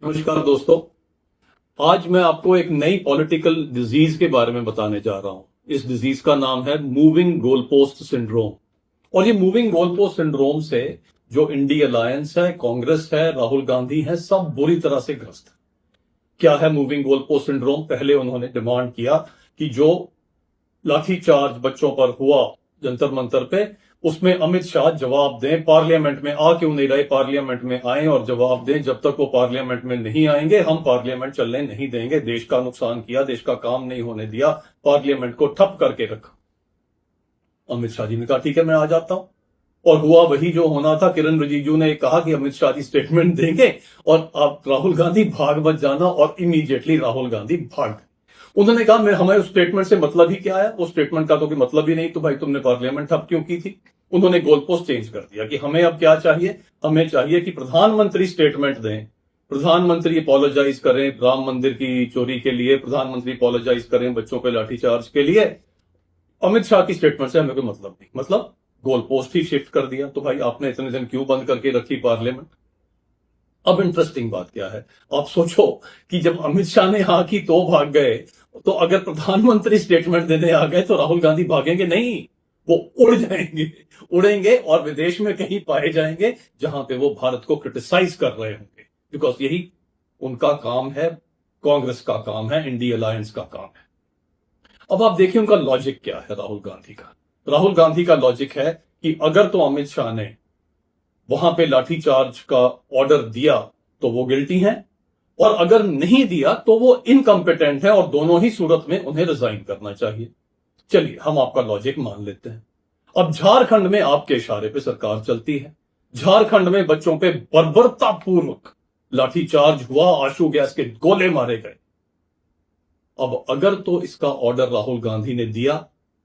नमस्कार दोस्तों। आज मैं आपको एक नई पॉलिटिकल डिजीज के बारे में बताने जा रहा हूं। इस डिजीज का नाम है मूविंग गोल पोस्ट सिंड्रोम। और ये मूविंग गोल पोस्ट सिंड्रोम से जो इंडी अलायंस है, कांग्रेस है, राहुल गांधी है, सब बुरी तरह से ग्रस्त है। क्या है मूविंग गोल पोस्ट सिंड्रोम? पहले उन्होंने डिमांड किया कि जो लाठीचार्ज बच्चों पर हुआ जंतर मंतर पे, उसमें अमित शाह जवाब दें। पार्लियामेंट में आ क्यों नहीं रहे? पार्लियामेंट में आए और जवाब दें। जब तक वो पार्लियामेंट में नहीं आएंगे हम पार्लियामेंट चलने नहीं देंगे। देश का नुकसान किया, देश का काम नहीं होने दिया, पार्लियामेंट को ठप करके रखा। अमित शाह जी ने कहा ठीक है मैं आ जाता हूं, और हुआ वही जो होना था। किरण रिजिजू ने कहा कि अमित शाह जी स्टेटमेंट देंगे और आप राहुल गांधी भाग मत जाना, और इमीडिएटली राहुल गांधी भाग गए। उन्होंने कहा मैं हमें उस स्टेटमेंट से मतलब ही क्या है? उस स्टेटमेंट का तो कोई मतलब ही नहीं, तो भाई तुमने पार्लियामेंट ठप क्यों की थी? उन्होंने गोल पोस्ट चेंज कर दिया कि हमें अब क्या चाहिए? हमें चाहिए कि प्रधानमंत्री स्टेटमेंट दें, प्रधानमंत्री अपोलोजाइज करें राम मंदिर की चोरी के लिए, प्रधानमंत्री अपोलोजाइज करें बच्चों पे लाठीचार्ज के लिए। अमित शाह की स्टेटमेंट से हमें कोई मतलब नहीं, मतलब गोल पोस्ट ही शिफ्ट कर दिया। तो भाई आपने इतने दिन क्यों बंद करके रखी पार्लियामेंट? अब इंटरेस्टिंग बात क्या है, आप सोचो कि जब अमित शाह ने हाँ की तो भाग गए, तो अगर प्रधानमंत्री स्टेटमेंट देने आ गए तो राहुल गांधी भागेंगे नहीं, वो उड़ जाएंगे, उड़ेंगे और विदेश में कहीं पाए जाएंगे जहां पे वो भारत को क्रिटिसाइज कर रहे होंगे, बिकॉज यही उनका काम है, कांग्रेस का काम है, इंडी अलायंस का काम है। अब आप देखिए उनका लॉजिक क्या है राहुल गांधी का। राहुल गांधी का लॉजिक है कि अगर तो अमित शाह ने वहां पे लाठीचार्ज का ऑर्डर दिया तो वो गिल्टी हैं, और अगर नहीं दिया तो वो इनकम्पिटेंट है, और दोनों ही सूरत में उन्हें रिजाइन करना चाहिए। चलिए हम आपका लॉजिक मान लेते हैं। अब झारखंड में आपके इशारे पे सरकार चलती है, झारखंड में बच्चों पे बर्बरतापूर्वक लाठीचार्ज हुआ, आंसू गैस के गोले मारे गए। अब अगर तो इसका ऑर्डर राहुल गांधी ने दिया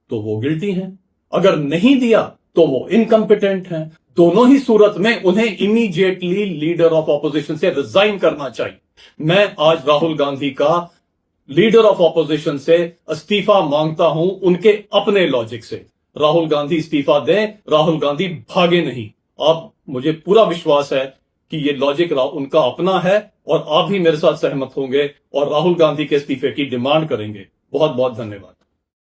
तो वो गिल्टी हैं, अगर नहीं दिया तो वो इनकम्पिटेंट हैं। दोनों ही सूरत में उन्हें इमीडिएटली लीडर ऑफ ऑपोजिशन से रिजाइन करना चाहिए। मैं आज राहुल गांधी का लीडर ऑफ ऑपोजिशन से इस्तीफा मांगता हूं, उनके अपने लॉजिक से। राहुल गांधी इस्तीफा दें, राहुल गांधी भागे नहीं। आप, मुझे पूरा विश्वास है कि ये लॉजिक उनका अपना है, और आप भी मेरे साथ सहमत होंगे और राहुल गांधी के इस्तीफे की डिमांड करेंगे। बहुत बहुत धन्यवाद।